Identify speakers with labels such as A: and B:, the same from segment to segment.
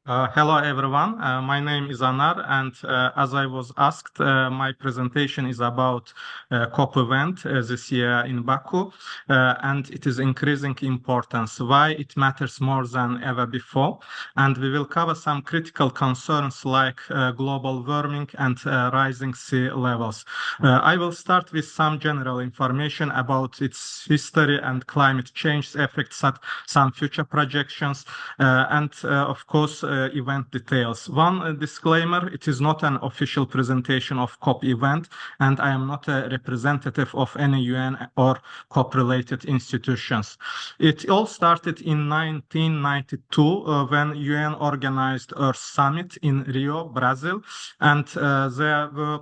A: Hello, everyone. My name is Anar, and as I was asked, my presentation is about COP event this year in Baku, and it is increasing importance, why it matters more than ever before. And we will cover some critical concerns like global warming and rising sea levels. I will start with some general information about its history and climate change effects, some future projections, and of course, event details. One disclaimer, it is not an official presentation of COP event, and I am not a representative of any UN or COP-related institutions. It all started in 1992 when UN organized Earth Summit in Rio, Brazil, and there were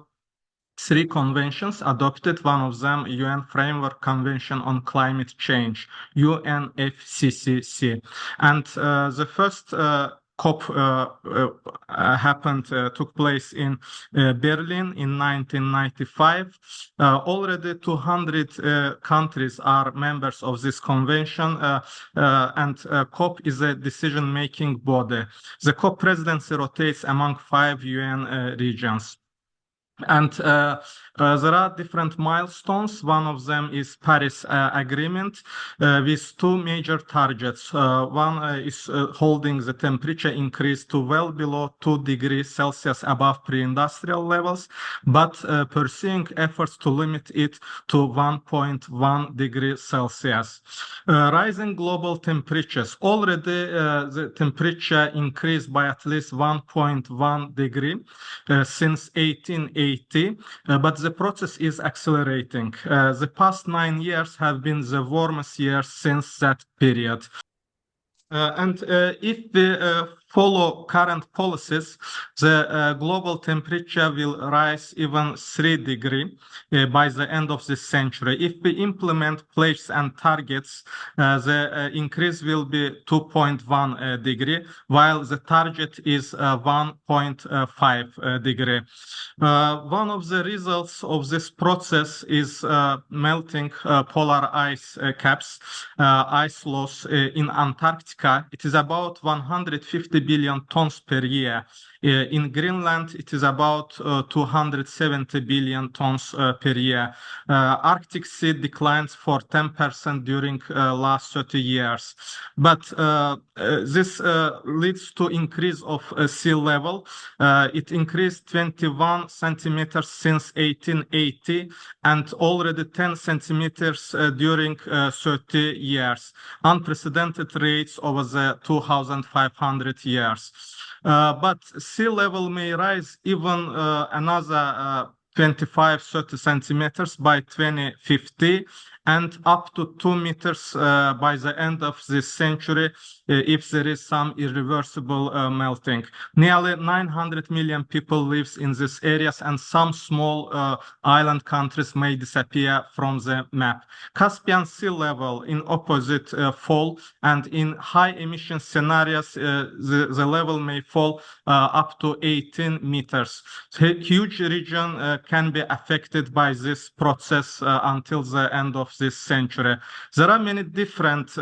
A: three conventions adopted, one of them UN Framework Convention on Climate Change, UNFCCC. And the first COP took place in Berlin in 1995. Already 200 countries are members of this convention, and COP is a decision-making body. The COP presidency rotates among 5 UN regions. And there are different milestones. One of them is Paris Agreement with two major targets. One is holding the temperature increase to well below 2 degrees Celsius above pre-industrial levels, but pursuing efforts to limit it to 1.1 degrees Celsius. Rising global temperatures. Already the temperature increased by at least 1.1 degree since 1880, but the process is accelerating. The past 9 years have been the warmest years since that period. And if we follow current policies, the global temperature will rise even 3 degrees by the end of this century. If we implement pledges and targets, the increase will be 2.1 degree, while the target is 1.5 degree. One of the results of this process is melting polar ice caps, ice loss in Antarctica. It is about 150 billion tons per year. In Greenland, it is about 270 billion tons per year. Arctic Sea declines for 10% during last 30 years. But this leads to increase of sea level. It increased 21 centimeters since 1880 and already 10 centimeters during 30 years. Unprecedented rates over the 2,500 years. But sea level may rise even another 25-30 centimeters by 2050 and up to 2 meters by the end of this century if there is some irreversible melting. Nearly 900 million people live in these areas, and some small island countries may disappear from the map. Caspian Sea level in opposite fall, and in high emission scenarios the level may fall up to 18 meters. A huge region can be affected by this process until the end of this century. There are many different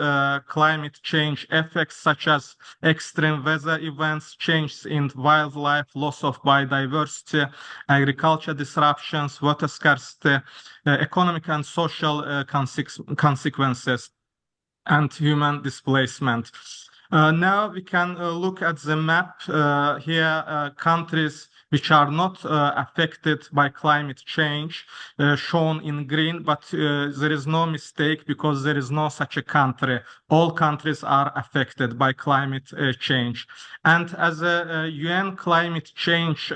A: climate change effects, such as extreme weather events, changes in wildlife, loss of biodiversity, agriculture disruptions, water scarcity, economic and social consequences, and human displacement. Now we can look at the map here, countries which are not affected by climate change, shown in green, but there is no mistake because there is no such a country. All countries are affected by climate change. And as a UN climate change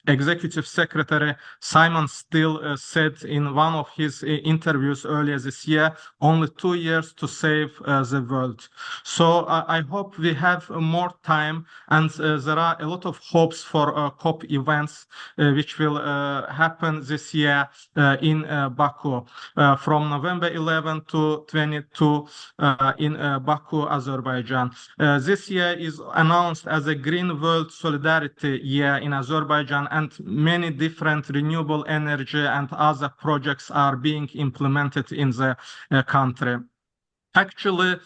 A: Executive Secretary Simon Still said in one of his interviews earlier this year, only 2 years to save the world. So I hope we have more time, and there are a lot of hopes for COP events which will happen this year in Baku from November 11 to 22 in Baku, Azerbaijan. This year is announced as a Green World Solidarity Year in Azerbaijan, and many different renewable energy and other projects are being implemented in the country. Actually,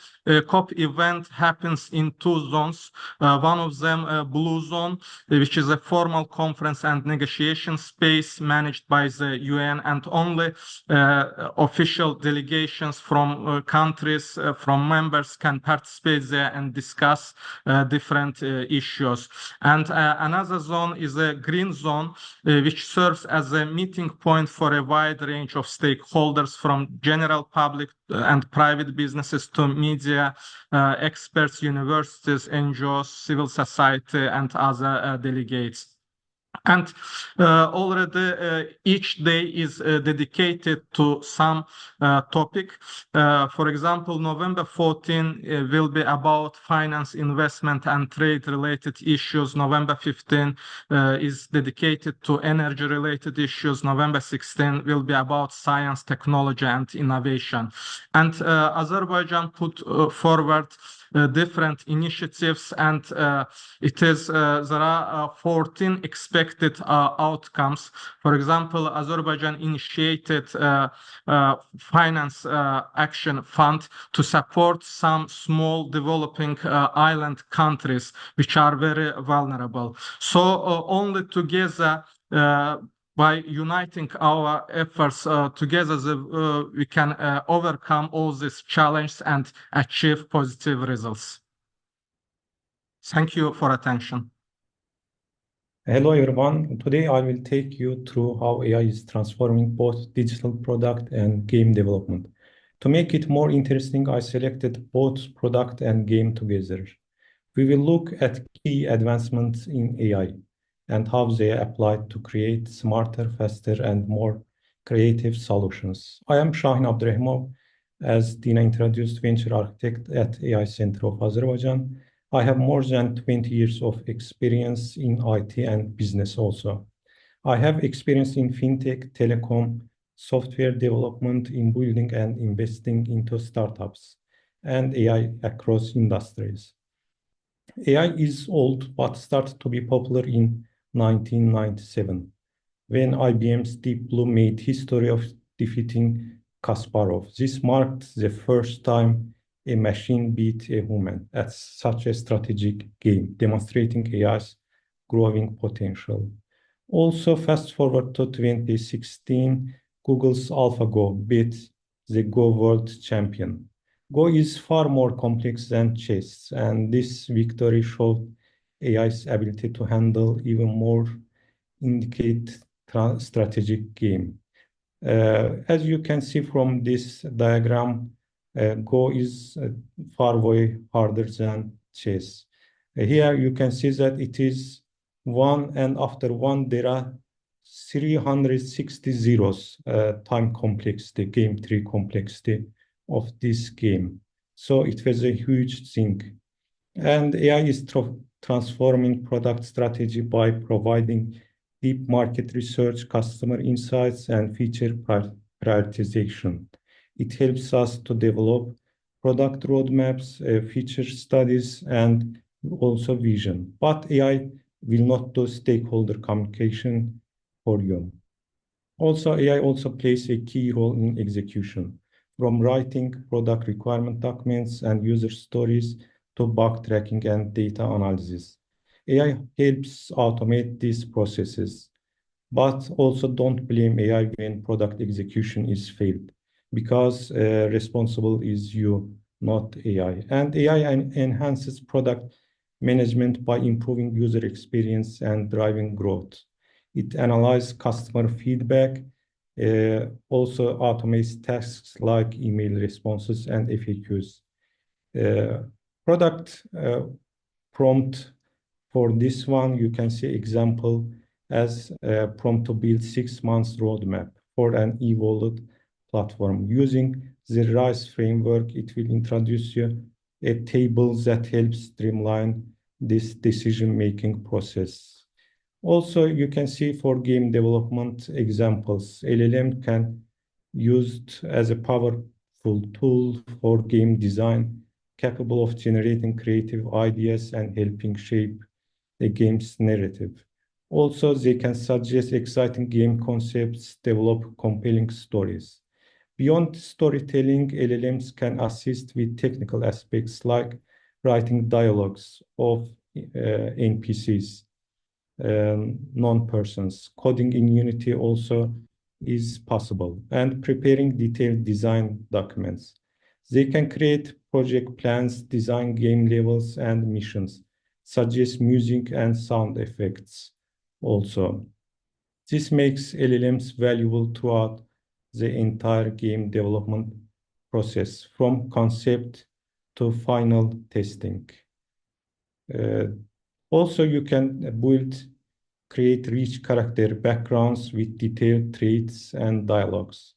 A: COP event happens in two zones. One of them, Blue Zone, which is a formal conference and negotiation space managed by the UN, and only official delegations from countries, from members can participate there and discuss different issues. And another zone is a Green Zone, which serves as a meeting point for a wide range of stakeholders, from general public and private businesses to media, experts, universities, NGOs, civil society, and other delegates. And already each day is dedicated to some topic. For example, November 14 will be about finance, investment, and trade-related issues. November 15 is dedicated to energy-related issues. November 16 will be about science, technology, and innovation. And Azerbaijan put forward different initiatives, and it is there are 14 expected outcomes. For example, Azerbaijan initiated finance action fund to support some small developing island countries which are very vulnerable. So only together, by uniting our efforts together, we can overcome all these challenges and achieve positive results. Thank you for attention.
B: Hello everyone. Today I will take you through how AI is transforming both digital product and game development. To make it more interesting, I selected both product and game together. We will look at key advancements in AI and how they apply to create smarter, faster, and more creative solutions. I am Shahin Abdurahimov, as Dina introduced, venture architect at AI Center of Azerbaijan. I have more than 20 years of experience in IT and business also. I have experience in fintech, telecom, software development, in building and investing into startups, and AI across industries. AI is old, but started to be popular in 1997, when IBM's Deep Blue made history of defeating Kasparov. This marked the first time a machine beat a human at such a strategic game, demonstrating AI's growing potential. Also, fast forward to 2016, Google's AlphaGo beat the Go world champion. Go is far more complex than chess, and this victory showed AI's ability to handle even more intricate strategic game. As you can see from this diagram, Go is far way harder than chess. Here you can see that it is one, and after one there are 360 zeros time complexity, game tree complexity of this game. So it was a huge thing. And AI is transforming product strategy by providing deep market research, customer insights, and feature prioritization. It helps us to develop product roadmaps, feature studies, and also vision. But AI will not do stakeholder communication for you. Also, AI also plays a key role in execution, from writing product requirement documents and user stories to bug tracking and data analysis. AI helps automate these processes, but also don't blame AI when product execution is failed, because responsible is you, not AI. And AI enhances product management by improving user experience and driving growth. It analyzes customer feedback, also automates tasks like email responses and FAQs. Product prompt for this one, you can see example as prompt to build 6 months roadmap for an e-wallet platform. Using the RISE framework, it will introduce you a table that helps streamline this decision-making process. Also, you can see for game development examples, LLM can used as a powerful tool for game design, capable of generating creative ideas and helping shape the game's narrative. Also, they can suggest exciting game concepts, develop compelling stories. Beyond storytelling, LLMs can assist with technical aspects like writing dialogues of NPCs, non-persons. Coding in Unity also is possible, and preparing detailed design documents. They can create project plans, design game levels and missions, suggest music and sound effects also. This makes LLMs valuable throughout the entire game development process, from concept to final testing. Also, you can create rich character backgrounds with detailed traits and dialogues.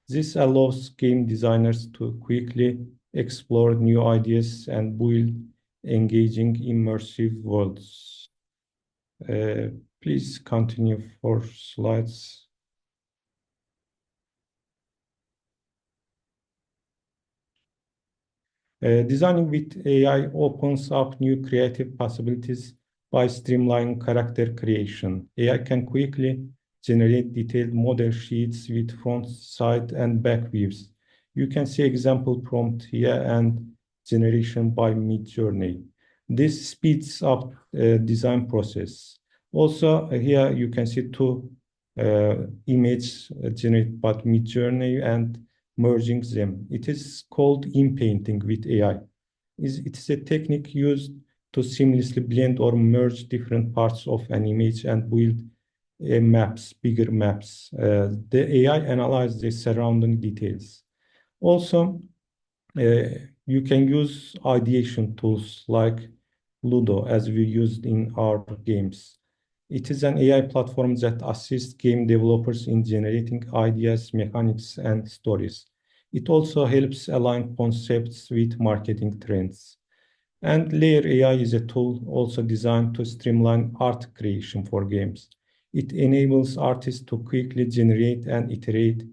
B: This allows game designers to quickly explore new ideas and build engaging, immersive worlds. Please continue for slides. Designing with AI opens up new creative possibilities by streamlining character creation. AI can quickly generate detailed model sheets with front, side, and back views. You can see example prompt here and generation by Midjourney. This speeds up design process. Also, here you can see two images generated by Midjourney and merging them. It is called in-painting with AI. It is a technique used to seamlessly blend or merge different parts of an image and build bigger maps. The AI analyzes the surrounding details. Also, you can use ideation tools like Ludo, as we used in our games. It is an AI platform that assists game developers in generating ideas, mechanics, and stories. It also helps align concepts with marketing trends. And Layer AI is a tool also designed to streamline art creation for games. It enables artists to quickly generate and iterate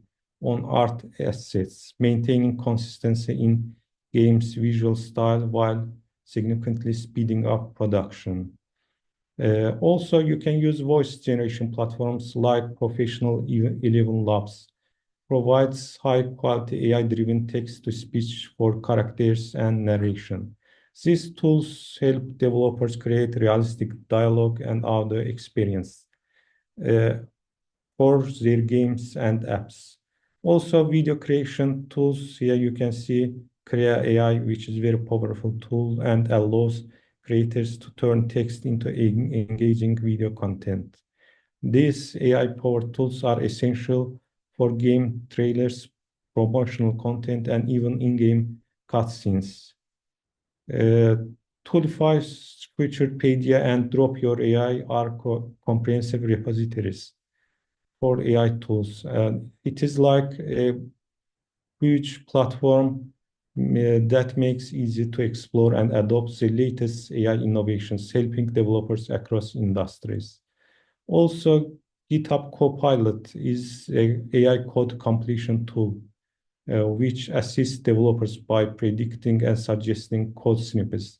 B: on art assets, maintaining consistency in games' visual style while significantly speeding up production. Also, you can use voice generation platforms like Professional 11 Labs, provides high-quality AI-driven text-to-speech for characters and narration. These tools help developers create realistic dialogue and audio experience for their games and apps. Also, video creation tools. Here you can see Crea AI, which is a very powerful tool and allows creators to turn text into engaging video content. These AI-powered tools are essential for game trailers, promotional content, and even in-game cutscenes. Toolify, Futurepedia, and Drop Your AI are comprehensive repositories for AI tools. It is like a huge platform that makes easy to explore and adopt the latest AI innovations, helping developers across industries. Also, GitHub Copilot is an AI code completion tool, which assists developers by predicting and suggesting code snippets.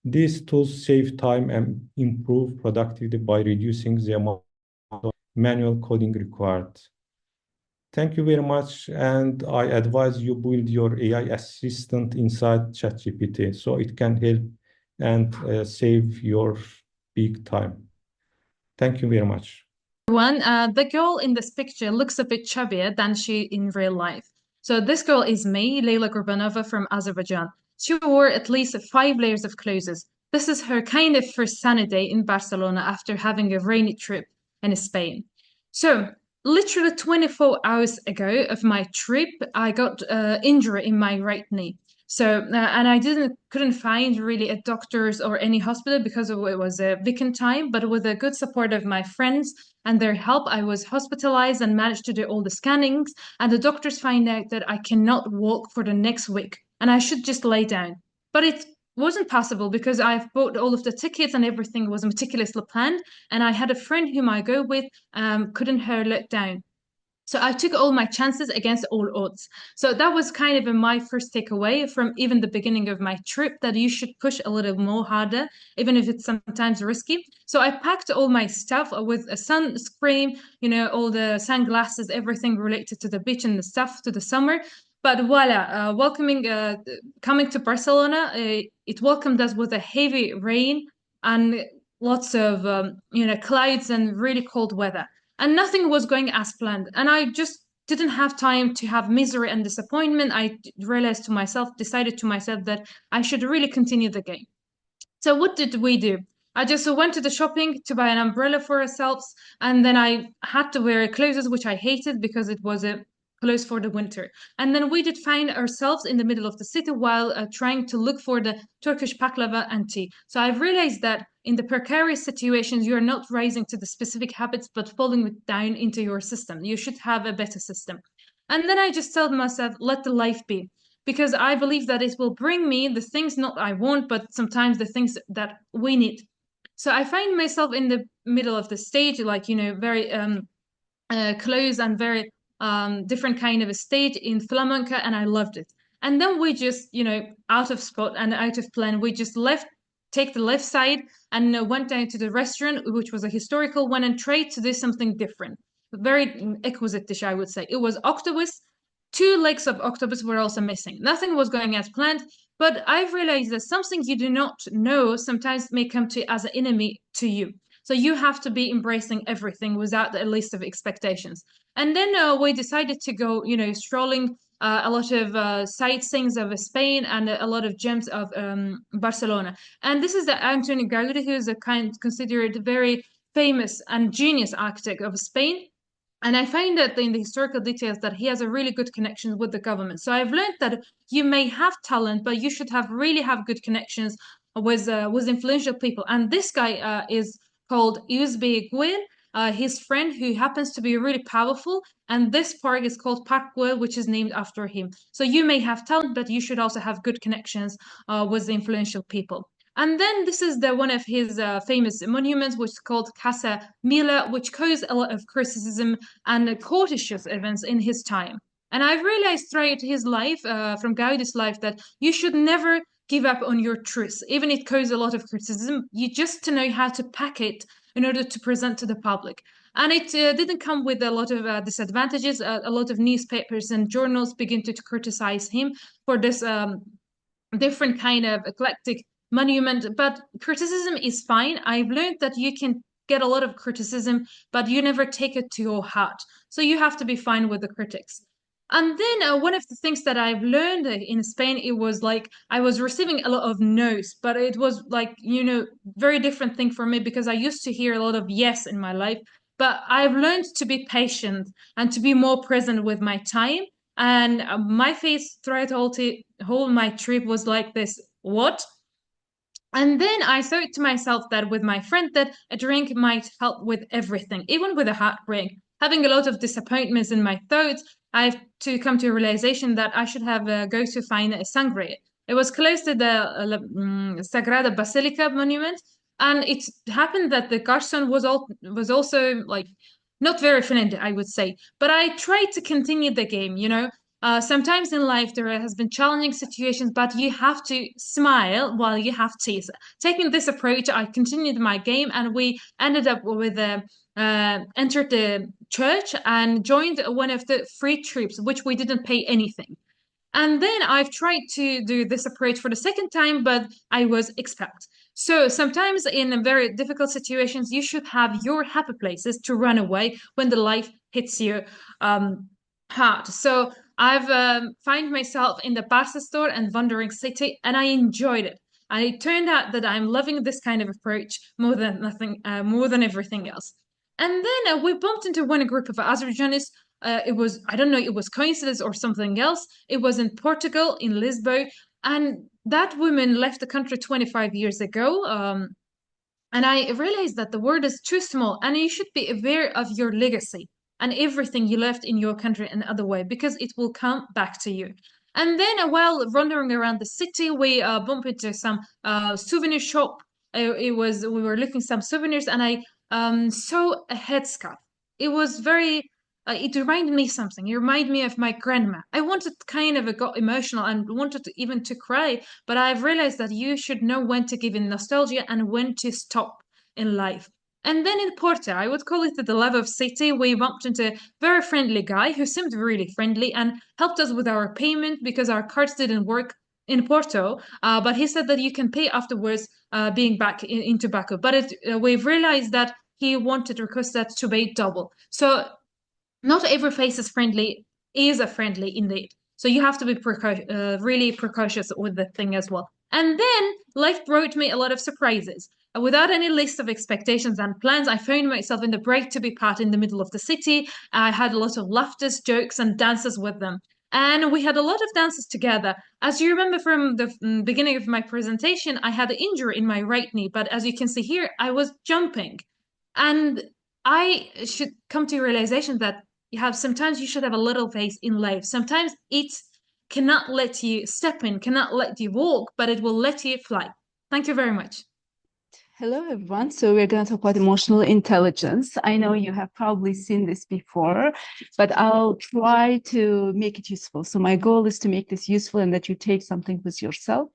B: These tools save time and improve productivity by reducing the amount of manual coding required. Thank you very much, and I advise you build your AI assistant inside ChatGPT so it can help and save your big time. Thank you very much.
C: The girl in this picture looks a bit chubbier than she in real life. So this girl is me, Leyla Gurbanova from Azerbaijan. She wore at least 5 layers of clothes. This is her kind of first sunny day in Barcelona after having a rainy trip in Spain. So literally 24 hours ago of my trip, I got injury in my right knee. So, and I couldn't find really a doctor's or any hospital because it was a weekend time, but with the good support of my friends and their help, I was hospitalized and managed to do all the scannings. And the doctors find out that I cannot walk for the next week and I should just lay down. But it wasn't possible because I've bought all of the tickets and everything was meticulously planned. And I had a friend whom I go with, couldn't her let down. So I took all my chances against all odds. So that was kind of my first takeaway from even the beginning of my trip, that you should push a little more harder, even if it's sometimes risky. So I packed all my stuff with a sunscreen, you know, all the sunglasses, everything related to the beach and the stuff to the summer. But voila, coming to Barcelona, it welcomed us with a heavy rain and lots of, clouds and really cold weather, and nothing was going as planned. And I just didn't have time to have misery and disappointment. I decided to myself that I should really continue the game. So what did we do? I just went to the shopping to buy an umbrella for ourselves, and then I had to wear clothes which I hated because it was a clothes for the winter. And then we did find ourselves in the middle of the city while trying to look for the Turkish baklava and tea. So I've realized that in the precarious situations, you're not rising to the specific habits, but falling down into your system. You should have a better system. And then I just told myself, let the life be, because I believe that it will bring me the things not I want, but sometimes the things that we need. So I find myself in the middle of the stage, like, very close and very different kind of a stage in Flamenco, and I loved it. And then we just, out of spot and out of plan, we just take the left side and went down to the restaurant, which was a historical one, and tried to do something different. A very exquisite dish, I would say. It was octopus. Two legs of octopus were also missing. Nothing was going as planned, but I've realized that something you do not know sometimes may come to as an enemy to you. So you have to be embracing everything without a list of expectations. And then we decided to go, strolling a lot of sightseeings of Spain and a lot of gems of Barcelona. And this is the Antoni Gaudi, who is considered very famous and genius architect of Spain. And I find that in the historical details that he has a really good connection with the government. So I've learned that you may have talent, but you should really have good connections with influential people. And this guy is called Uzbekistan. His friend, who happens to be really powerful, and this park is called Park Güell, which is named after him. So you may have talent, but you should also have good connections with the influential people. And then this is one of his famous monuments, which is called Casa Mila, which caused a lot of criticism and contentious events in his time. And I've realized throughout his life, from Gaudi's life, that you should never give up on your truth, even it caused a lot of criticism. You just to know how to pack it in order to present to the public. And it didn't come with a lot of disadvantages. A lot of newspapers and journals begin to criticize him for this different kind of eclectic monument. But criticism is fine. I've learned that you can get a lot of criticism, but you never take it to your heart. So you have to be fine with the critics. And then one of the things that I've learned in Spain, it was like I was receiving a lot of no's, but it was like, very different thing for me, because I used to hear a lot of yes in my life. But I've learned to be patient and to be more present with my time. And my face throughout whole my trip was like this, what? And then I thought to myself that with my friend that a drink might help with everything, even with a heartbreak. Having a lot of disappointments in my thoughts, I have to come to a realization that I should have go to find a sangria. It was close to the Sagrada Basilica monument, and it happened that the garçon was also like not very friendly, I would say. But I tried to continue the game, sometimes in life there has been challenging situations, but you have to smile while you have teeth. Taking this approach, I continued my game, and we ended up with entered the church and joined one of the free troops, which we didn't pay anything. And then I've tried to do this approach for the second time, but I was expelled. So sometimes in very difficult situations, you should have your happy places to run away when the life hits you hard. So I've find myself in the pasta store and wandering city, and I enjoyed it. And it turned out that I'm loving this kind of approach more than everything else. And then we bumped into one group of Azerbaijanis. It was, I don't know, it was coincidence or something else. It was in Portugal, in Lisbon, and that woman left the country 25 years ago. And I realized that the world is too small, and you should be aware of your legacy and everything you left in your country and other way, because it will come back to you. And then while wandering around the city, we bumped into some souvenir shop. We were looking some souvenirs, and I saw a headscarf. It was very it reminded me something. It reminded me of my grandma. I wanted got emotional and wanted to, even to cry, but I've realized that you should know when to give in nostalgia and when to stop in life. And then in Porto, I would call it the love of city. We bumped into a very friendly guy who seemed really friendly and helped us with our payment because our cards didn't work in Porto. But he said that you can pay afterwards, being back into Baku. But we've realized that he wanted requested to pay double. So not every face is a friendly indeed. So you have to be really precautious with the thing as well. And then life brought me a lot of surprises. Without any list of expectations and plans, I found myself in the break to be part in the middle of the city. I had a lot of laughters, jokes, and dances with them. And we had a lot of dances together. As you remember from the beginning of my presentation, I had an injury in my right knee, but as you can see here, I was jumping. And I should come to a realization that sometimes you should have a little faith in life. Sometimes it cannot let you step in, cannot let you walk, but it will let you fly. Thank you very much.
D: Hello, everyone. So we're going to talk about emotional intelligence. I know you have probably seen this before, but I'll try to make it useful. So my goal is to make this useful and that you take something with yourself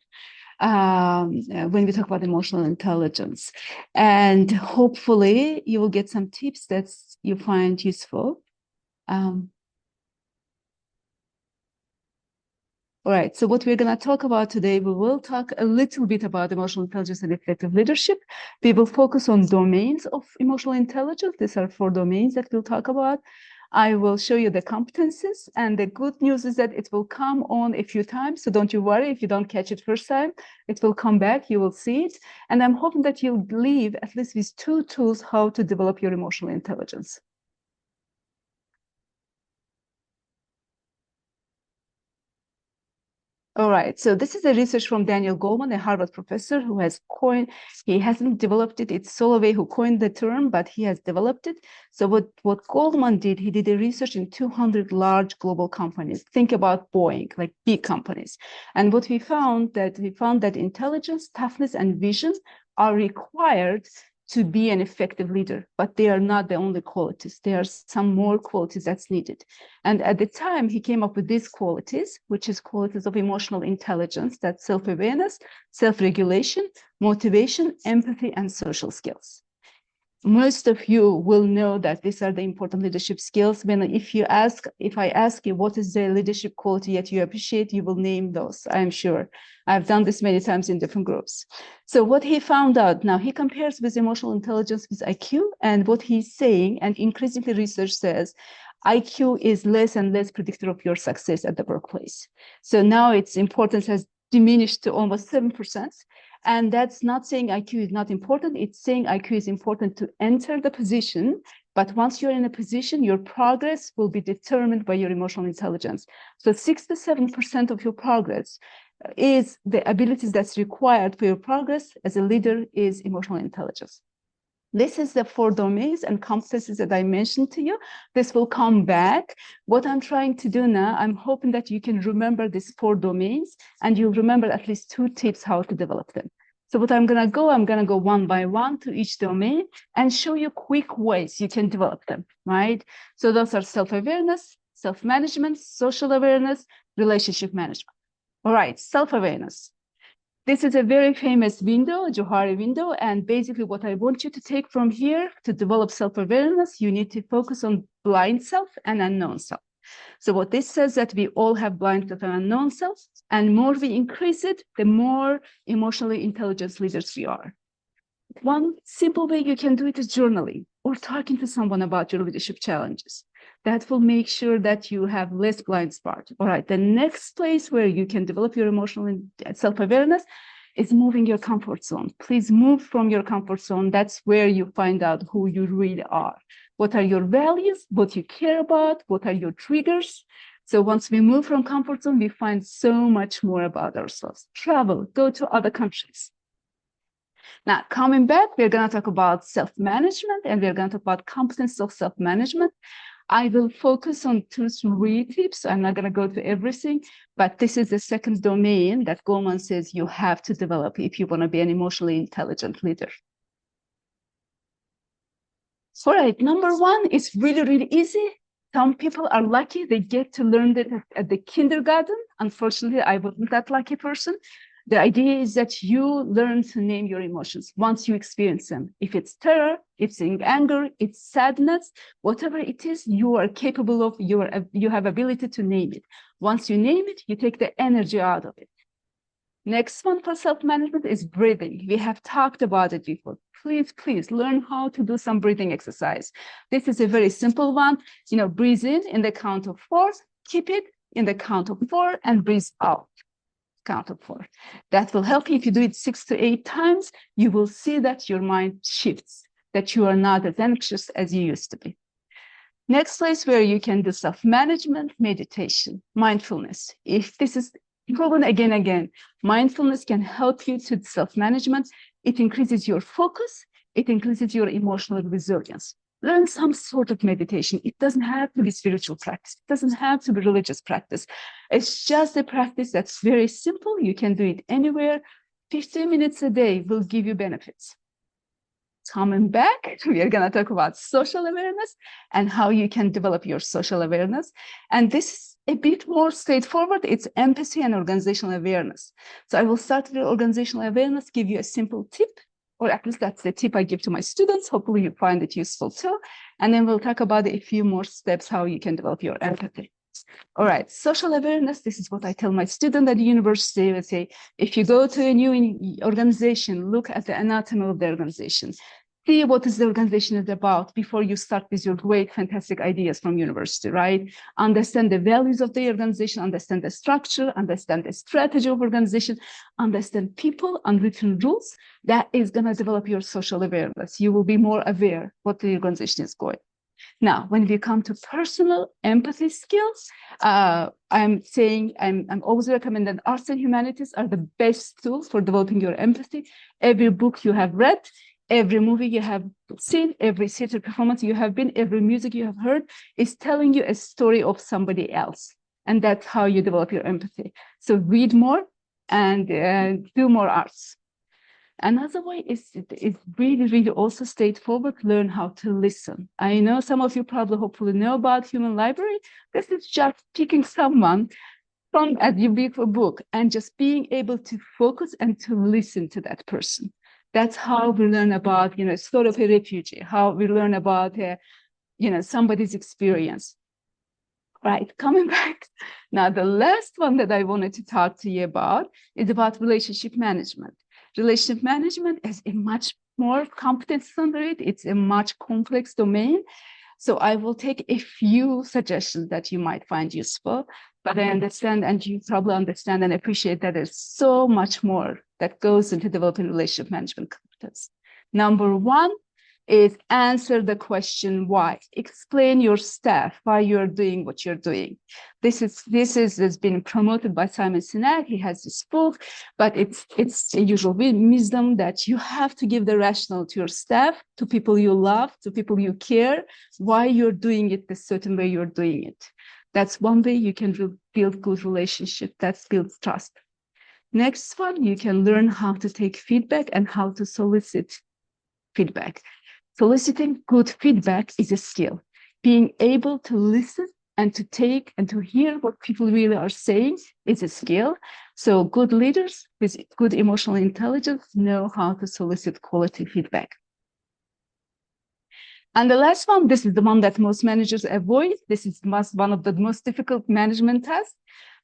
D: when we talk about emotional intelligence. And hopefully you will get some tips that you find useful. All right, so what we're going to talk about today, we will talk a little bit about emotional intelligence and effective leadership. We will focus on domains of emotional intelligence. These are 4 domains that we'll talk about. I will show you the competencies, and the good news is that it will come on a few times, so don't you worry if you don't catch it first time. It will come back, you will see it, and I'm hoping that you'll leave at least with 2 tools how to develop your emotional intelligence. All right, so this is a research from Daniel Goleman, a Harvard professor who has he hasn't developed it, it's Solovey who coined the term, but he has developed it. So what Goleman did, he did a research in 200 large global companies. Think about Boeing, like big companies. And what we found that intelligence, toughness, and vision are required to be an effective leader, but they are not the only qualities. There are some more qualities that's needed. And at the time, he came up with these qualities, which is qualities of emotional intelligence, that's self-awareness, self-regulation, motivation, empathy, and social skills. Most of you will know that these are the important leadership skills. If I ask you what is the leadership quality that you appreciate, you will name those, I'm sure. I've done this many times in different groups. So what he found out, now he compares with emotional intelligence with IQ, and what he's saying, and increasingly research says, IQ is less and less predictor of your success at the workplace. So now its importance has diminished to almost 7%. And that's not saying IQ is not important. It's saying IQ is important to enter the position. But once you're in a position, your progress will be determined by your emotional intelligence. So 67% of your progress is the abilities that's required for your progress as a leader is emotional intelligence. This is the 4 domains and competencies that I mentioned to you. This will come back. What I'm trying to do now, I'm hoping that you can remember these 4 domains and you'll remember at least 2 tips how to develop them. So what I'm gonna go one by one to each domain and show you quick ways you can develop them, right? So those are self-awareness, self-management, social awareness, relationship management. All right, self-awareness. This is a very famous window, Johari window, and basically what I want you to take from here to develop self-awareness, you need to focus on blind self and unknown self. So what this says that we all have blind self and unknown self, and more we increase it, the more emotionally intelligent leaders we are. One simple way you can do it is journaling or talking to someone about your leadership challenges. That will make sure that you have less blind spot. All right, the next place where you can develop your emotional self-awareness is moving your comfort zone. Please move from your comfort zone. That's where you find out who you really are. What are your values? What you care about? What are your triggers? So once we move from comfort zone, we find so much more about ourselves. Travel, go to other countries. Now, coming back, we're going to talk about self-management and we're going to talk about competence of self-management. I will focus on 2-3 tips. I'm not going to go to everything, but this is the second domain that Goleman says you have to develop if you want to be an emotionally intelligent leader. All right, number 1 is really, really easy. Some people are lucky, they get to learn that at the kindergarten. Unfortunately, I wasn't that lucky person. The idea is that you learn to name your emotions once you experience them. If it's terror, it's anger, it's sadness, whatever it is, you are capable of, you have ability to name it. Once you name it, you take the energy out of it. Next one for self-management is breathing. We have talked about it before. Please learn how to do some breathing exercise. This is a very simple one. Breathe in the count of 4, keep it in the count of 4, and breathe out. Count of 4. That will help you. If you do it 6 to 8 times, you will see that your mind shifts, that you are not as anxious as you used to be. Next place where you can do self-management, meditation, mindfulness. If this is proven again, mindfulness can help you to self-management. It increases your focus. It increases your emotional resilience. Learn some sort of meditation. It doesn't have to be spiritual practice. It doesn't have to be religious practice. It's just a practice that's very simple. You can do it anywhere. 15 minutes a day will give you benefits. Coming back, we are going to talk about social awareness and how you can develop your social awareness. And this is a bit more straightforward. It's empathy and organizational awareness. So I will start with organizational awareness, give you a simple tip, or at least that's the tip I give to my students. Hopefully you find it useful too. And then we'll talk about a few more steps, how you can develop your empathy. All right, social awareness, this is what I tell my student at the university. I say, if you go to a new organization, look at the anatomy of the organization. See what is the organization is about before you start with your great, fantastic ideas from university, right? Understand the values of the organization, understand the structure, understand the strategy of organization, understand people, unwritten rules. That is going to develop your social awareness. You will be more aware what the organization is going. Now, when we come to personal empathy skills, I'm always recommend that arts and humanities are the best tools for developing your empathy. Every book you have read, every movie you have seen, every theater performance you have been, every music you have heard is telling you a story of somebody else. And that's how you develop your empathy. So read more and do more arts. Another way is really also straightforward, learn how to listen. I know some of you probably hopefully know about human library. This is just picking someone from a book and just being able to focus and to listen to that person. That's how we learn about, sort of a refugee, how we learn about, somebody's experience. Right, coming back. Now, the last one that I wanted to talk to you about is about relationship management. Relationship management is a much more competence under it. It's a much complex domain. So I will take a few suggestions that you might find useful, but I understand, and you probably understand and appreciate that there's so much more that goes into developing relationship management competence. Number 1 is answer the question why. Explain your staff why you're doing what you're doing. This has been promoted by Simon Sinek. He has this book, but it's a usual wisdom that you have to give the rationale to your staff, to people you love, to people you care, why you're doing it the certain way you're doing it. That's one way you can build good relationship. That builds trust. Next one, you can learn how to take feedback and how to solicit feedback. Soliciting good feedback is a skill. Being able to listen and to take and to hear what people really are saying is a skill. So good leaders with good emotional intelligence know how to solicit quality feedback. And the last one, this is the one that most managers avoid. This is one of the most difficult management tasks,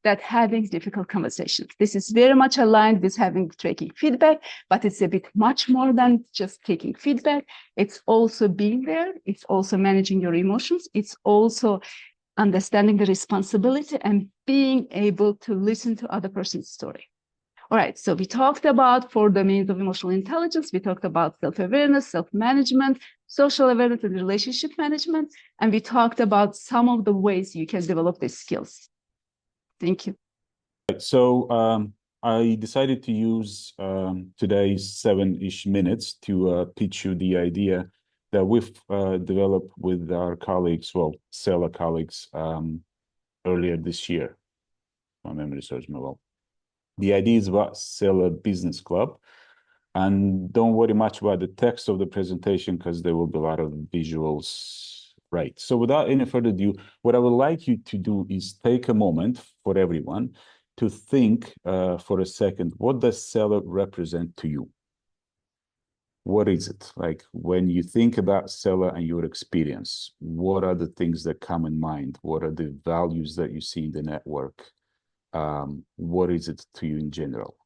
D: that having difficult conversations. This is very much aligned with taking feedback, but it's a bit much more than just taking feedback. It's also being there. It's also managing your emotions. It's also understanding the responsibility and being able to listen to other person's story. All right, so we talked about 4 domains of emotional intelligence. We talked about self-awareness, self-management, social awareness, and relationship management. And we talked about some of the ways you can develop these skills. Thank you.
E: So I decided to use today's 7-ish minutes to pitch you the idea that we've developed with our colleagues, CELA colleagues, earlier this year. My memory serves me well. The idea is about CELA Business Club. And don't worry much about the text of the presentation because there will be a lot of visuals Right. So without any further ado, what I would like you to do is take a moment for everyone to think for a second, what does CELA represent to you? What is it? Like when you think about CELA and your experience, what are the things that come in mind? What are the values that you see in the network? What is it to you in general?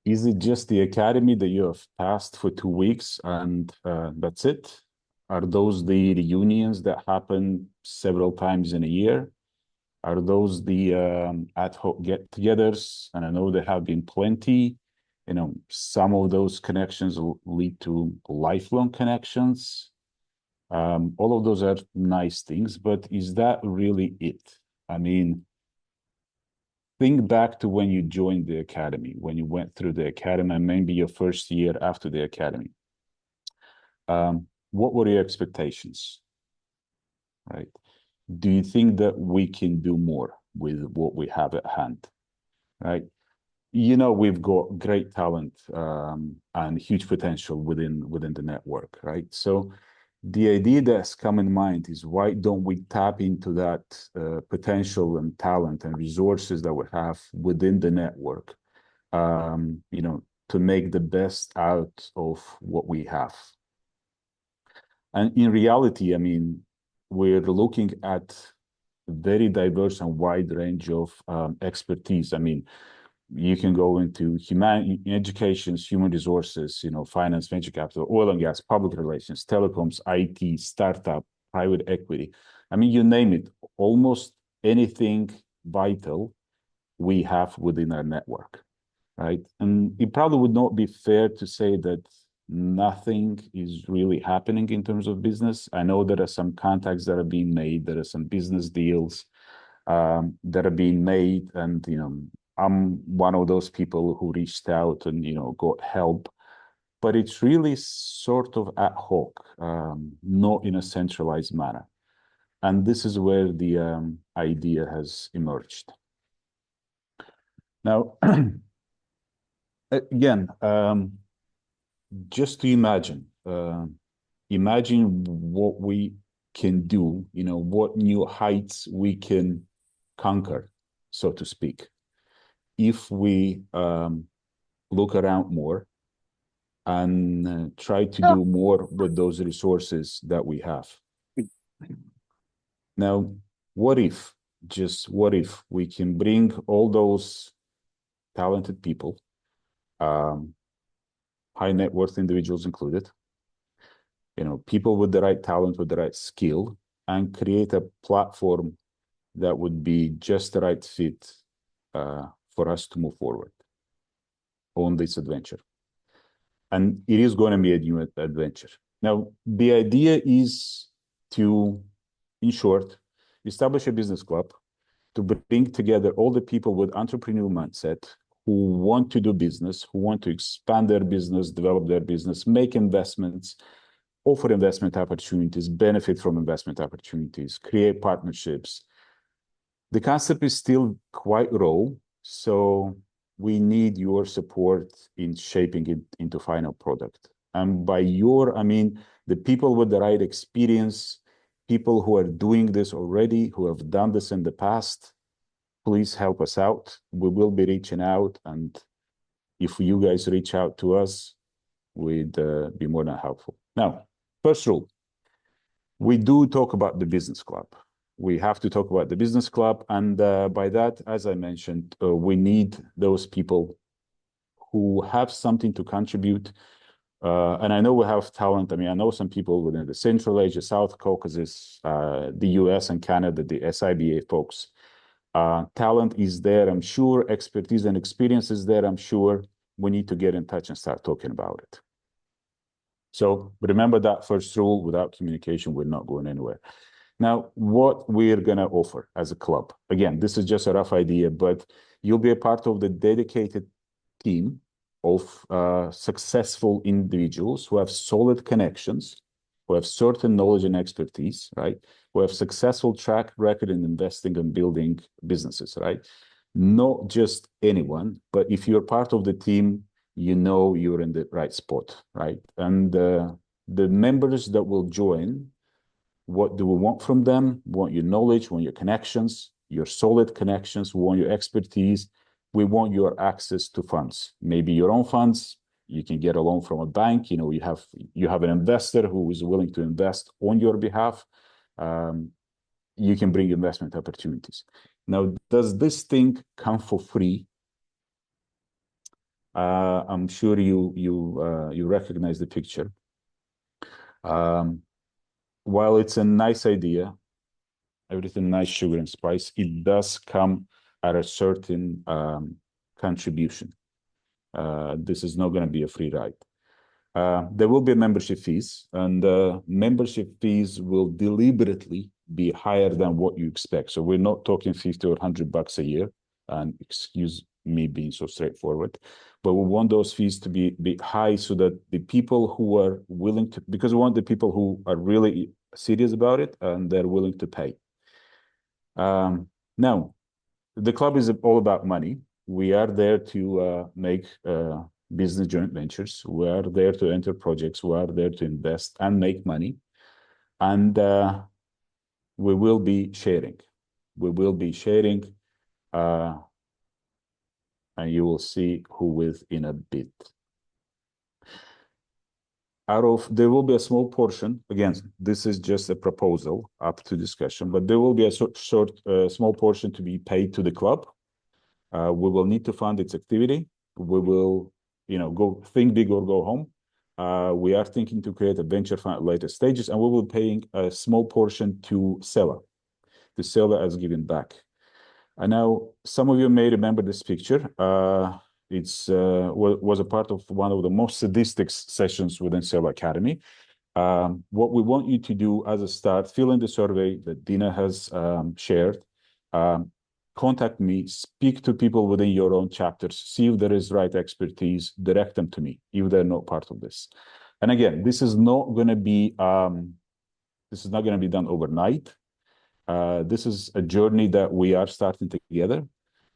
E: Is it just the academy that you have passed for 2 weeks and that's it? Are those the reunions that happen several times in a year? Are those the ad hoc get-togethers? And I know there have been plenty. You know, some of those connections will lead to lifelong connections. All of those are nice things, but is that really it? I mean, think back to when you joined the academy, when you went through the academy, and maybe your first year after the academy. What were your expectations, right? Do you think that we can do more with what we have at hand, right? You know, we've got great talent and huge potential within the network, right? So the idea that's come in mind is, why don't we tap into that potential and talent and resources that we have within the network, you know, to make the best out of what we have. And in reality, I mean, we're looking at a very diverse and wide range of expertise. I mean, you can go into education, human resources, you know, finance, venture capital, oil and gas, public relations, telecoms, IT, startup, private equity. I mean, you name it, almost anything vital we have within our network, right? And it probably would not be fair to say that nothing is really happening in terms of business. I know there are some contacts that are being made, there are some business deals that are being made, and, you know, I'm one of those people who reached out and, you know, got help, but it's really sort of ad hoc, not in a centralized manner. And this is where the idea has emerged. Now, again, just to imagine what we can do, you know, what new heights we can conquer, so to speak, if we look around more and try to do more with those resources that we have. Now, what if, just what if we can bring all those talented people, high net worth individuals included, you know, people with the right talent, with the right skill, and create a platform that would be just the right fit for us to move forward on this adventure. And it is going to be a new adventure. Now, the idea is to, in short, establish a business club to bring together all the people with entrepreneurial mindset who want to do business, who want to expand their business, develop their business, make investments, offer investment opportunities, benefit from investment opportunities, create partnerships. The concept is still quite raw, so we need your support in shaping it into final product. And by your, I mean, the people with the right experience, people who are doing this already, who have done this in the past, please help us out. We will be reaching out, and if you guys reach out to us, we'd be more than helpful. Now, first rule, we do talk about the business club. We have to talk about the business club, and by that, as I mentioned, we need those people who have something to contribute. And I know we have talent. I mean, I know some people within the Central Asia, South Caucasus, the US and Canada, the SIBA folks. Talent is there, I'm sure. Expertise and experience is there, I'm sure. We need to get in touch and start talking about it. So remember that first rule: without communication, we're not going anywhere. Now, what we're going to offer as a club, again, this is just a rough idea, but you'll be a part of the dedicated team of successful individuals who have solid connections, who have certain knowledge and expertise, right? Who have successful track record in investing and building businesses, right? Not just anyone, but if you're part of the team, you know you're in the right spot, right? And the members that will join, what do we want from them? We want your knowledge, we want your connections, your solid connections, we want your expertise, we want your access to funds, maybe your own funds. You can get a loan from a bank. You know, you have an investor who is willing to invest on your behalf. You can bring investment opportunities. Now, does this thing come for free? I'm sure you recognize the picture. While it's a nice idea, everything nice, sugar and spice, it does come at a certain contribution. This is not going to be a free ride. There will be membership fees, and membership fees will deliberately be higher than what you expect. So we're not talking 50 or $100 a year, and excuse me being so straightforward, but we want those fees to be high so that the people who are willing to, because we want the people who are really serious about it and they're willing to pay. Now, the club is all about money. We are there to make business joint ventures. We are there to enter projects. We are there to invest and make money. And we will be sharing. We will be sharing. And you will see who with in a bit. There will be a small portion, again, this is just a proposal up to discussion, but there will be a small portion to be paid to the club. We will need to fund its activity. We will, go think big or go home. We are thinking to create a venture fund at later stages, and we will be paying a small portion to CELA. The CELA as giving back. And now, some of you may remember this picture. It's was a part of one of the most sadistic sessions within CELA Academy. What we want you to do as a start, fill in the survey that Dina has shared. Contact me, speak to people within your own chapters, see if there is right expertise, direct them to me if they're not part of this. And again, this is not going to be done overnight. This is a journey that we are starting together,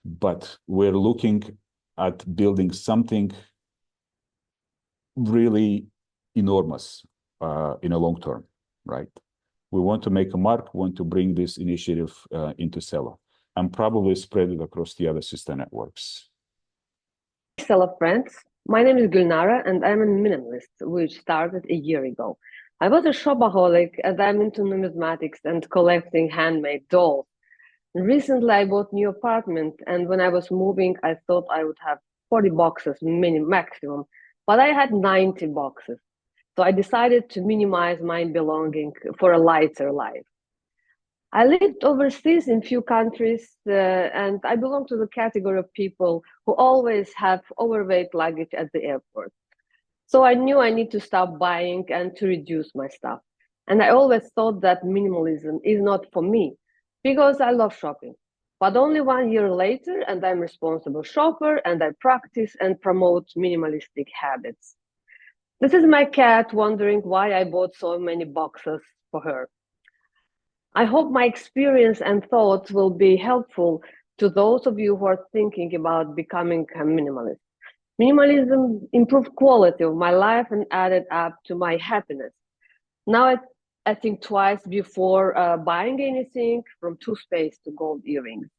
E: but we're looking at building something really enormous in a long term, right? We want to make a mark, want to bring this initiative into CELA and probably spread it across the other sister networks.
F: CELA friends, my name is Gulnara and I'm a minimalist, which started a year ago. I was a shopaholic and I'm into numismatics and collecting handmade dolls. And recently I bought a new apartment, and when I was moving, I thought I would have 40 boxes maximum, but I had 90 boxes. So I decided to minimize my belonging for a lighter life. I lived overseas in few countries, and I belong to the category of people who always have overweight luggage at the airport. So I knew I need to stop buying and to reduce my stuff. And I always thought that minimalism is not for me because I love shopping. But only 1 year later, and I'm a responsible shopper, and I practice and promote minimalistic habits. This is my cat wondering why I bought so many boxes for her. I hope my experience and thoughts will be helpful to those of you who are thinking about becoming a minimalist. Minimalism improved quality of my life and added up to my happiness. Now I think twice before buying anything, from toothpaste to gold earrings.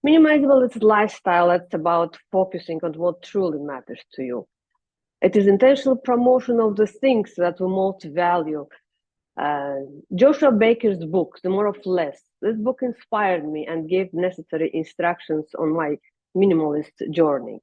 F: Minimalist lifestyle, it's about focusing on what truly matters to you. It is intentional promotion of the things that we most value. Joshua Baker's book, The More of Less. This book inspired me and gave necessary instructions on my minimalist journey.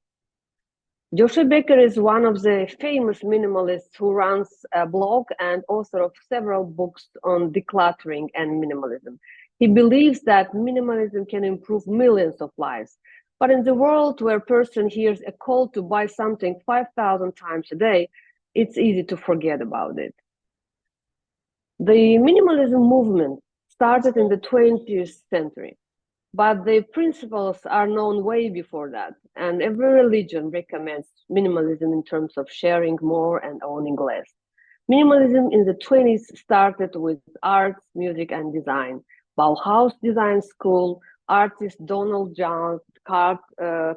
F: Joshua Baker is one of the famous minimalists who runs a blog and author of several books on decluttering and minimalism. He believes that minimalism can improve millions of lives. But in the world where a person hears a call to buy something 5,000 times a day, it's easy to forget about it. The minimalism movement started in the 20th century, but the principles are known way before that, and every religion recommends minimalism in terms of sharing more and owning less. Minimalism in the 20s started with arts, music, and design. Bauhaus Design School, artist Donald John Carl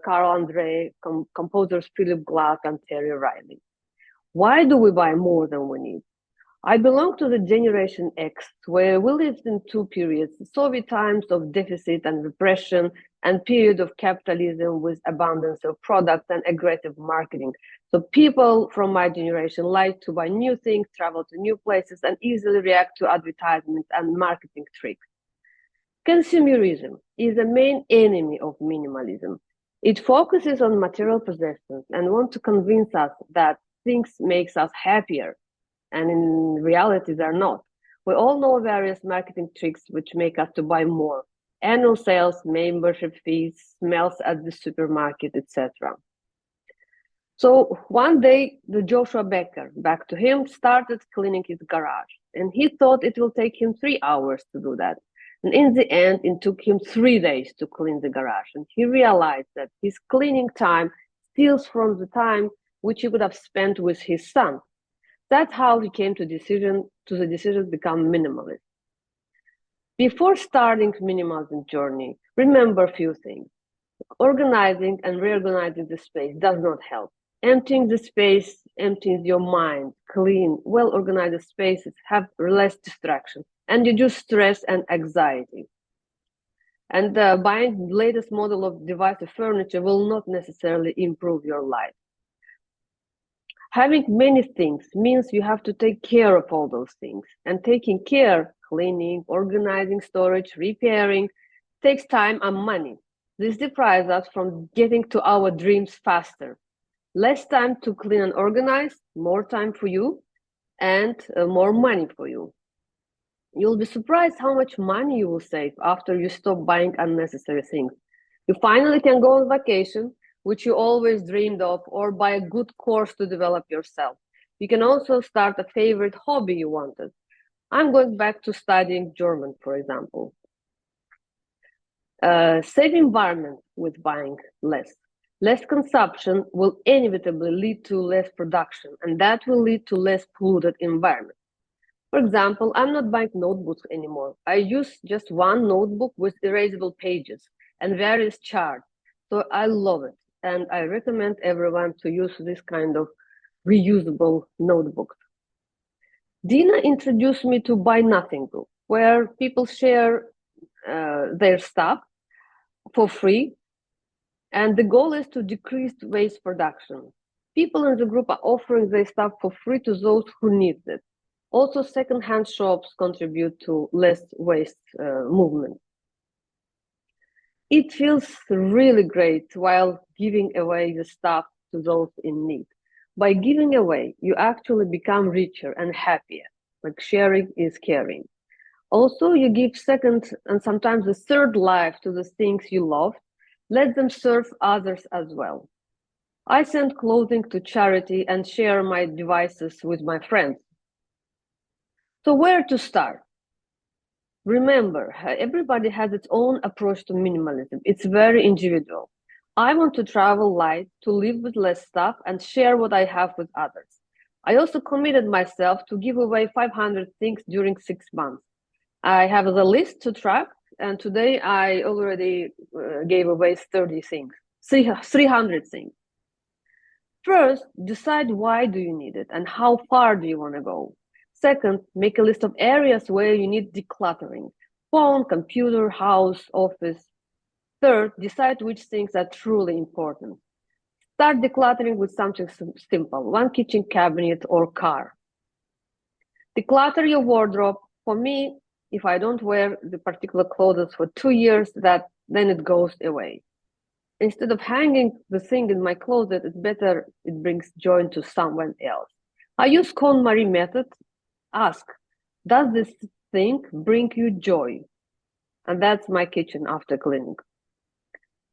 F: Andre, composers Philip Glass and Terry Riley. Why do we buy more than we need? I belong to the Generation X, where we lived in two periods, Soviet times of deficit and repression, and period of capitalism with abundance of products and aggressive marketing. So people from my generation like to buy new things, travel to new places, and easily react to advertisements and marketing tricks. Consumerism is the main enemy of minimalism. It focuses on material possessions and wants to convince us that things makes us happier, and in reality they're not. We all know various marketing tricks which make us to buy more. Annual sales, membership fees, smells at the supermarket, etc. So one day, the Joshua Becker, back to him, started cleaning his garage, and he thought it will take him 3 hours to do that. And in the end, it took him 3 days to clean the garage. And he realized that his cleaning time steals from the time which he would have spent with his son. That's how he came to the decision to become minimalist. Before starting minimalism journey, remember a few things. Organizing and reorganizing the space does not help. Emptying the space empties your mind. Clean, well-organized spaces have less distraction and reduce stress and anxiety. And buying the latest model of device or furniture will not necessarily improve your life. Having many things means you have to take care of all those things. And taking care, cleaning, organizing storage, repairing, takes time and money. This deprives us from getting to our dreams faster. Less time to clean and organize, more time for you, and more money for you. You'll be surprised how much money you will save after you stop buying unnecessary things. You finally can go on vacation, which you always dreamed of, or buy a good course to develop yourself. You can also start a favorite hobby you wanted. I'm going back to studying German, for example. Save environment with buying less. Less consumption will inevitably lead to less production, and that will lead to less polluted environment. For example, I'm not buying notebooks anymore. I use just one notebook with erasable pages and various charts. So I love it, and I recommend everyone to use this kind of reusable notebooks. Dina introduced me to Buy Nothing group, where people share their stuff for free, and the goal is to decrease waste production. People in the group are offering their stuff for free to those who need it. Also, second-hand shops contribute to less waste movement. It feels really great while giving away the stuff to those in need. By giving away, you actually become richer and happier. Like sharing is caring. Also, you give second and sometimes the third life to the things you love. Let them serve others as well. I send clothing to charity and share my devices with my friends. So where to start? Remember, everybody has its own approach to minimalism. It's very individual. I want to travel light, to live with less stuff, and share what I have with others. I also committed myself to give away 500 things during 6 months. I have the list to track, and today I already gave away 30 things, 300 things. First, decide why do you need it and how far do you want to go. Second, make a list of areas where you need decluttering: phone, computer, house, office. Third, decide which things are truly important. Start decluttering with something simple, one kitchen cabinet or car. Declutter your wardrobe. For me, if I don't wear the particular clothes for 2 years, then it goes away. Instead of hanging the thing in my closet, it's better it brings joy to someone else. I use KonMari method. Ask, does this thing bring you joy? And that's my kitchen after cleaning.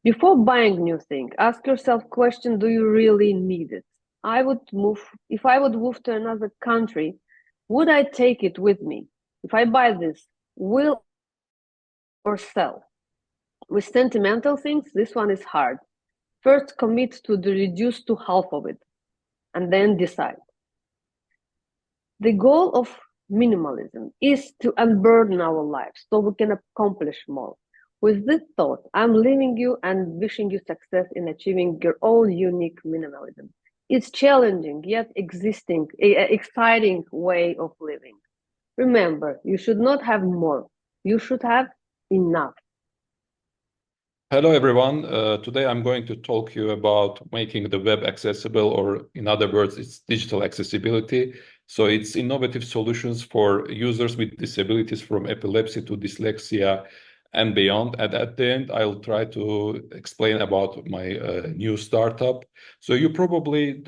F: Before buying new thing, ask yourself question, do you really need it? If I would move to another country, would I take it with me? If I buy this, will or sell? With sentimental things, this one is hard. First, commit to reduce to half of it, and then decide. The goal of minimalism is to unburden our lives so we can accomplish more. With this thought, I'm leaving you and wishing you success in achieving your own unique minimalism. It's challenging yet exciting way of living. Remember, you should not have more. You should have enough.
G: Hello, everyone. Today I'm going to talk to you about making the web accessible, or in other words, it's digital accessibility. So it's innovative solutions for users with disabilities from epilepsy to dyslexia and beyond. And at the end, I'll try to explain about my new startup. So you probably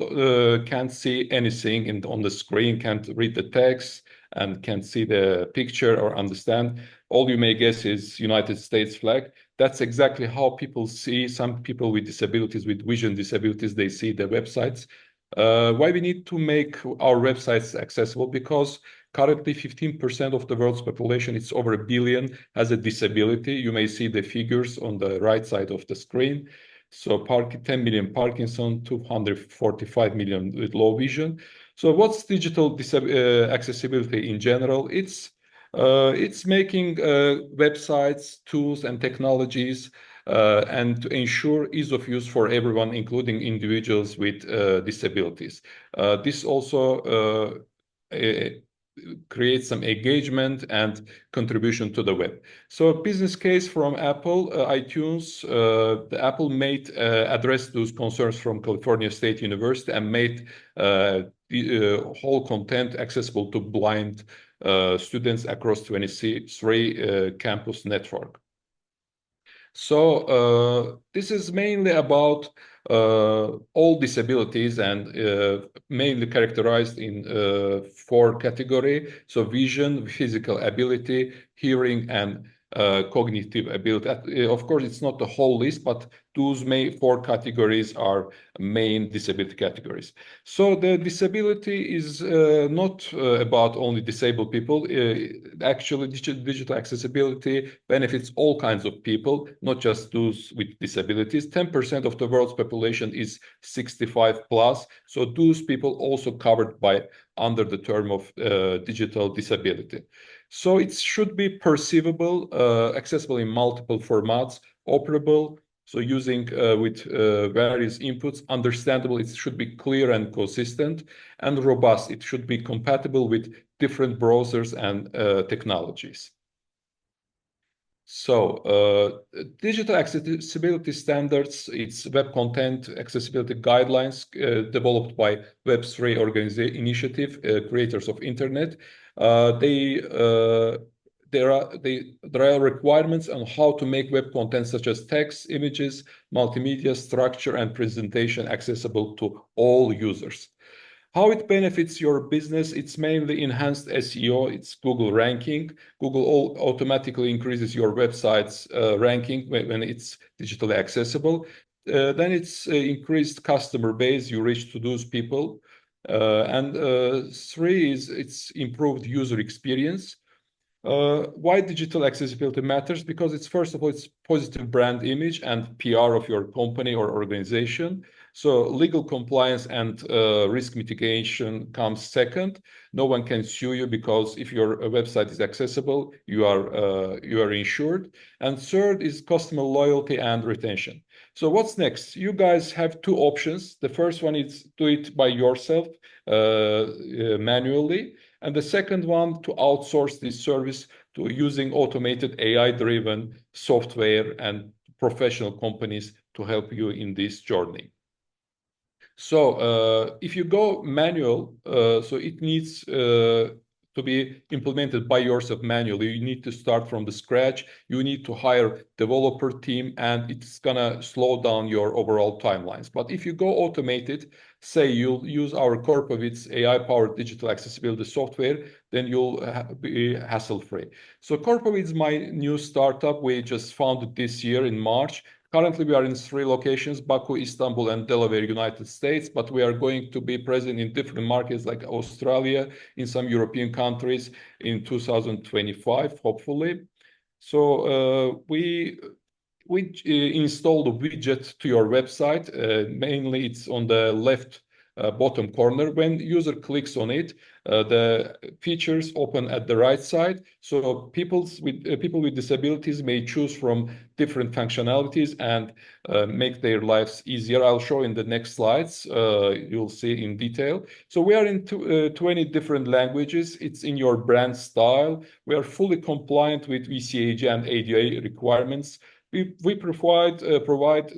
G: can't see anything on the screen, can't read the text, and can't see the picture or understand. All you may guess is United States flag. That's exactly how people see, some people with disabilities, with vision disabilities, they see the websites. Why we need to make our websites accessible? Because currently 15% of the world's population, it's over 1 billion, has a disability. You may see the figures on the right side of the screen. So 10 million Parkinson, 245 million with low vision. So what's digital accessibility in general? It's making websites, tools, and technologies, and to ensure ease of use for everyone, including individuals with disabilities. This also creates some engagement and contribution to the web. So a business case from Apple, iTunes, the Apple made address those concerns from California State University and made the whole content accessible to blind students across 23 campus network. So this is mainly about all disabilities and mainly characterized in 4 categories. So vision, physical ability, hearing, and cognitive ability. Of course, it's not the whole list, but those 4 categories are main disability categories. So the disability is not about only disabled people. Actually, digital accessibility benefits all kinds of people, not just those with disabilities. 10% of the world's population is 65 plus. So those people also covered by under the term of digital disability. So it should be perceivable, accessible in multiple formats, operable, so using with various inputs, understandable, it should be clear and consistent, and robust. It should be compatible with different browsers and technologies. So digital accessibility standards, it's web content accessibility guidelines developed by Web3 organization initiative, creators of internet. There are requirements on how to make web content such as text, images, multimedia, structure, and presentation accessible to all users. How it benefits your business, it's mainly enhanced SEO, it's Google ranking. Google automatically increases your website's ranking when it's digitally accessible. Then it's increased customer base, you reach to those people. And 3 is it's improved user experience. Why digital accessibility matters? Because it's, first of all, it's positive brand image and PR of your company or organization. So legal compliance and risk mitigation comes second. No one can sue you because if your website is accessible, you are insured. And third is customer loyalty and retention. So what's next? You guys have 2 options. The first one is do it by yourself manually. And the second one, to outsource this service to using automated AI-driven software and professional companies to help you in this journey. So if you go manual, so it needs to be implemented by yourself manually. You need to start from the scratch. You need to hire developer team, and it's gonna slow down your overall timelines. But if you go automated, say you'll use our Corpovitz AI-powered digital accessibility software, then you'll be hassle-free. So Corpovitz is my new startup. We just founded this year in March. Currently, we are in 3 locations, Baku, Istanbul, and Delaware, United States, but we are going to be present in different markets like Australia, in some European countries in 2025, hopefully. So we install the widget to your website. Mainly, it's on the left bottom corner. When user clicks on it, The features open at the right side, so people with disabilities may choose from different functionalities and make their lives easier. I'll show in the next slides. You'll see in detail. So we are in 20 different languages. It's in your brand style. We are fully compliant with VCAG and ADA requirements. We provide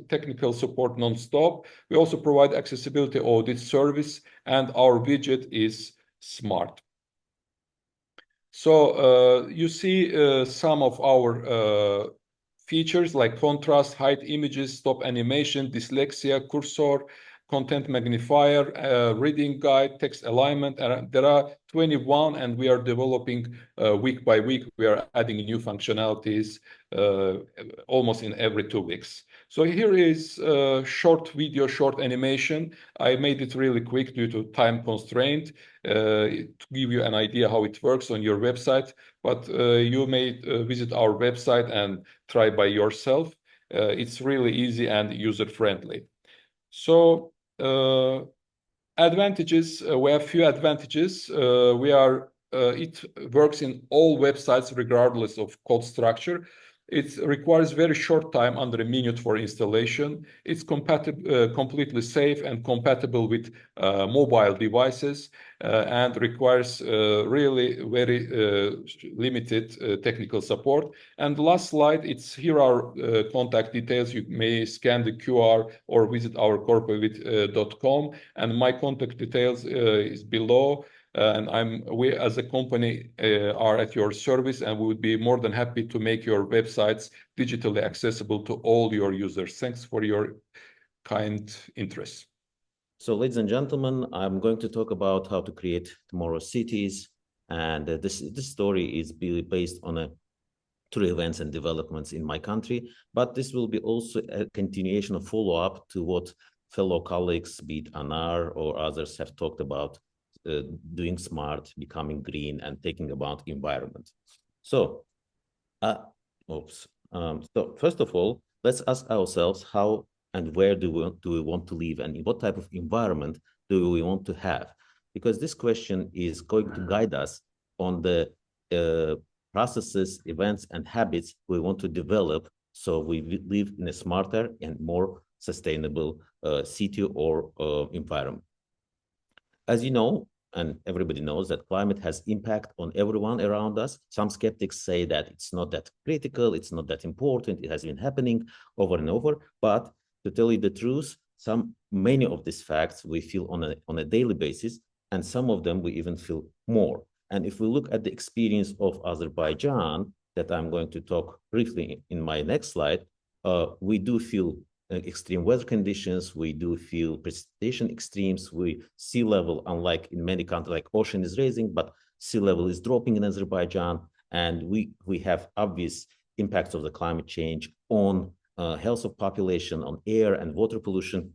G: technical support non-stop. We also provide accessibility audit service, and our widget is smart. So you see some of our features like contrast, hide images, stop animation, dyslexia, cursor, content magnifier, reading guide, text alignment. There are 21, and we are developing week by week. We are adding new functionalities almost in every 2 weeks. So here is a short video, short animation. I made it really quick due to time constraint to give you an idea how it works on your website, but you may visit our website and try by yourself. It's really easy and user-friendly. So advantages, we have few advantages. It works in all websites regardless of code structure. It requires very short time, under a minute for installation. It's completely safe and compatible with mobile devices and requires really very limited technical support. And the last slide, here are contact details. You may scan the QR or visit our corporate.com, and my contact details is below. And we as a company are at your service, and we would be more than happy to make your websites digitally accessible to all your users. Thanks for your kind interest.
H: So, ladies and gentlemen, I'm going to talk about how to create tomorrow's cities. And this story is based on true events and developments in my country. But this will be also a continuation of follow-up to what fellow colleagues, be it Anar or others, have talked about. Doing smart, becoming green, and thinking about environment. So, so first of all, let's ask ourselves how and where do we want to live, and in what type of environment do we want to have? Because this question is going to guide us on the processes, events, and habits we want to develop, so we live in a smarter and more sustainable city or environment. As you know, and everybody knows, that climate has impact on everyone around us. Some skeptics say that it's not that critical, it's not that important, it has been happening over and over. But to tell you the truth, many of these facts we feel on a daily basis, and some of them we even feel more. And if we look at the experience of Azerbaijan, that I'm going to talk briefly in my next slide, we do feel extreme weather conditions, we do feel precipitation extremes, sea level, unlike in many countries, like ocean is rising, but sea level is dropping in Azerbaijan, and we have obvious impacts of the climate change on health of population, on air and water pollution.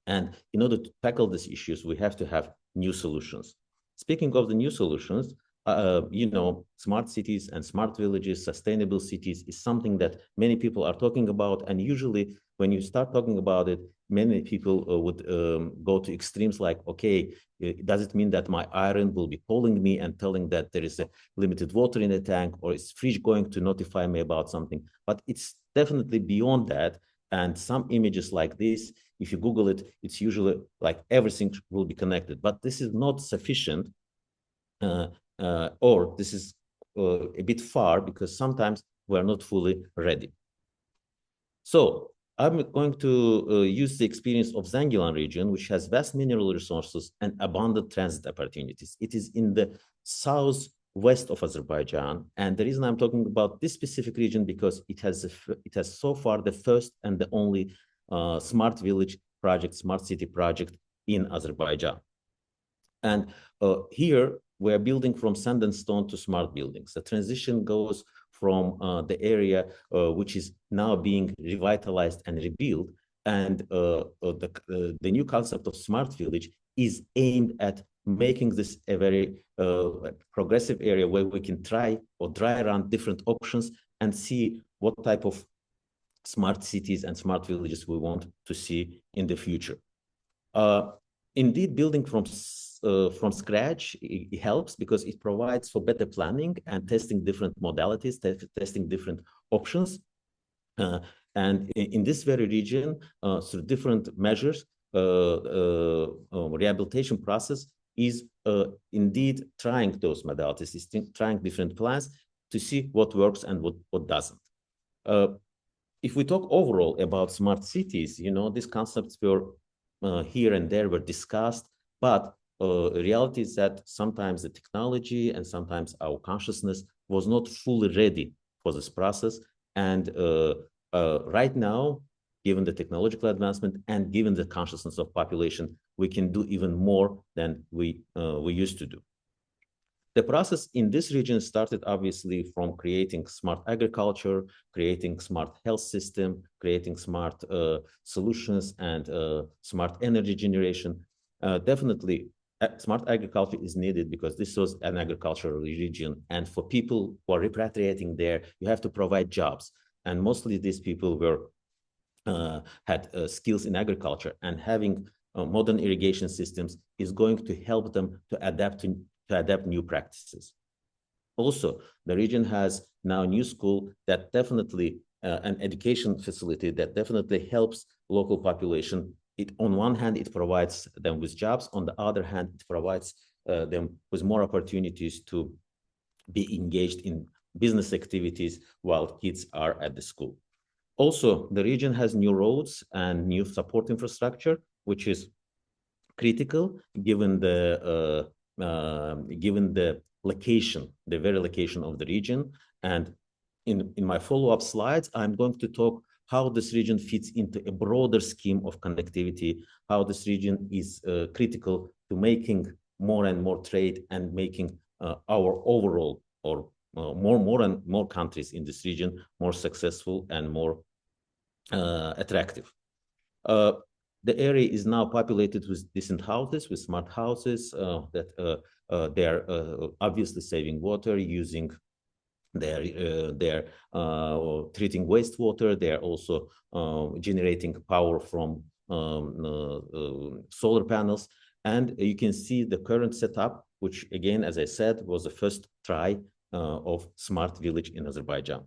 H: And in order to tackle these issues, we have to have new solutions. Speaking of the new solutions, smart cities and smart villages, sustainable cities is something that many people are talking about. And usually when you start talking about it, many people would go to extremes like, okay, does it mean that my iron will be calling me and telling that there is a limited water in the tank, or is fridge going to notify me about something? But it's definitely beyond that. And some images like this, if you Google it, it's usually like everything will be connected. But this is not sufficient, or this is a bit far, because sometimes we're not fully ready. So I'm going to use the experience of Zangilan region, which has vast mineral resources and abundant transit opportunities. It is in the southwest of Azerbaijan. And the reason I'm talking about this specific region, because it has so far the first and the only smart village project, smart city project in Azerbaijan. And here we're building from sand and stone to smart buildings. The transition goes from the area which is now being revitalized and rebuilt. And the new concept of smart village is aimed at making this a very progressive area where we can try around different options and see what type of smart cities and smart villages we want to see in the future. Indeed, building from scratch, it helps because it provides for better planning and testing different modalities, testing different options. And in this very region, through different measures, rehabilitation process is indeed trying those modalities, is trying different plans to see what works and what doesn't. If we talk overall about smart cities, you know, these concepts were here and there were discussed, but reality is that sometimes the technology and sometimes our consciousness was not fully ready for this process. And right now, given the technological advancement and given the consciousness of population, we can do even more than we used to do. The process in this region started obviously from creating smart agriculture, creating smart health system, creating smart solutions and smart energy generation. Definitely, smart agriculture is needed because this was an agricultural region. And for people who are repatriating there, you have to provide jobs. And mostly these people were had skills in agriculture, and having modern irrigation systems is going to help them to adapt new practices. Also, the region has now a new school that definitely, an education facility that definitely helps local population. On one hand, it provides them with jobs. On the other hand, it provides them with more opportunities to be engaged in business activities while kids are at the school. Also, the region has new roads and new support infrastructure, which is critical given the location, the very location of the region. And in my follow-up slides, I'm going to talk how this region fits into a broader scheme of connectivity, how this region is critical to making more and more trade and making our overall or more and more countries in this region more successful and more attractive. The area is now populated with decent houses, with smart houses that they're obviously saving water, using they're treating wastewater. They're also generating power from solar panels. And you can see the current setup, which again, as I said, was the first try of smart village in Azerbaijan.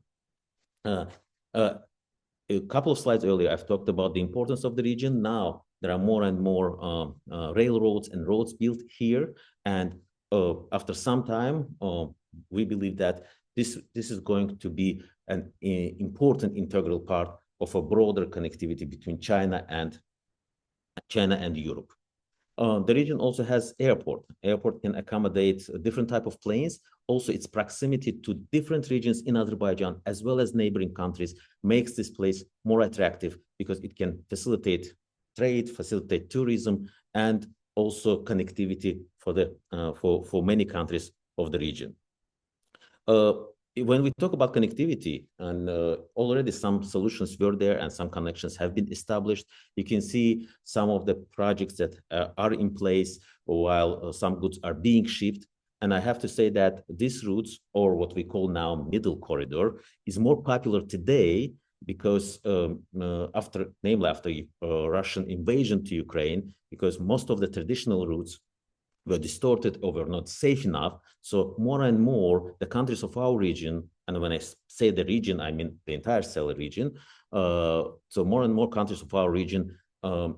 H: A couple of slides earlier, I've talked about the importance of the region. Now there are more and more railroads and roads built here. And after some time, we believe that this is going to be an important integral part of a broader connectivity between China and Europe. The region also has airport. Airport can accommodate a different type of planes. Also, its proximity to different regions in Azerbaijan, as well as neighboring countries, makes this place more attractive because it can facilitate trade, facilitate tourism, and also connectivity for many countries of the region. When we talk about connectivity, and already some solutions were there and some connections have been established, you can see some of the projects that are in place while some goods are being shipped. And I have to say that these routes, or what we call now middle corridor, is more popular today because namely after Russian invasion to Ukraine, because most of the traditional routes were distorted or were not safe enough. So more and more the countries of our region, and when I say the region, I mean the entire CELA region. So more and more countries of our region are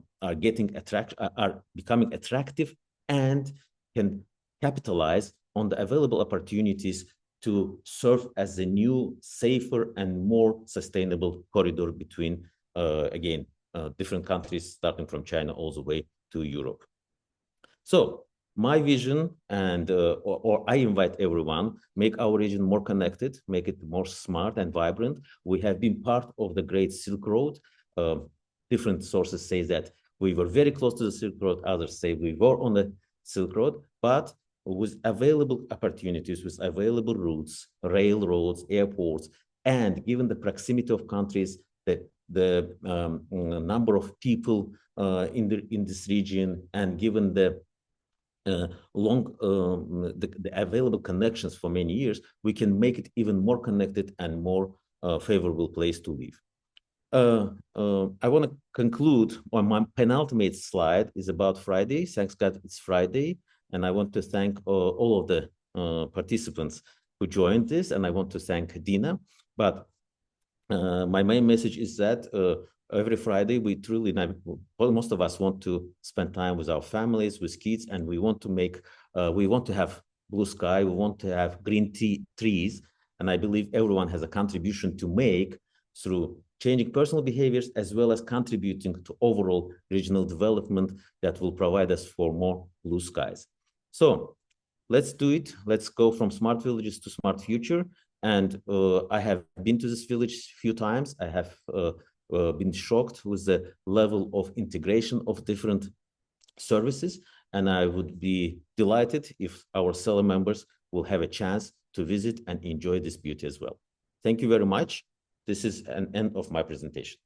H: becoming attractive and can capitalize on the available opportunities to serve as a new, safer, and more sustainable corridor between, different countries, starting from China all the way to Europe. So my vision, and or I invite everyone, make our region more connected, make it more smart and vibrant. We have been part of the Great Silk Road. Different sources say that we were very close to the Silk Road. Others say we were on the Silk Road, but with available opportunities, with available routes, railroads, airports, and given the proximity of countries, the number of people in this region, and given the the available connections for many years, we can make it even more connected and more favorable place to live. I want to conclude on my penultimate slide is about Friday. Thanks God it's Friday. And I want to thank all of the participants who joined this. And I want to thank Dina. But my main message is that every Friday, we truly, most of us want to spend time with our families, with kids, and we want to have blue sky, we want to have green trees. And I believe everyone has a contribution to make through changing personal behaviors as well as contributing to overall regional development that will provide us for more blue skies. So let's do it. Let's go from smart villages to smart future. And I have been to this village a few times. I have been shocked with the level of integration of different services. And I would be delighted if our CELA members will have a chance to visit and enjoy this beauty as well. Thank you very much. This is an end of my presentation.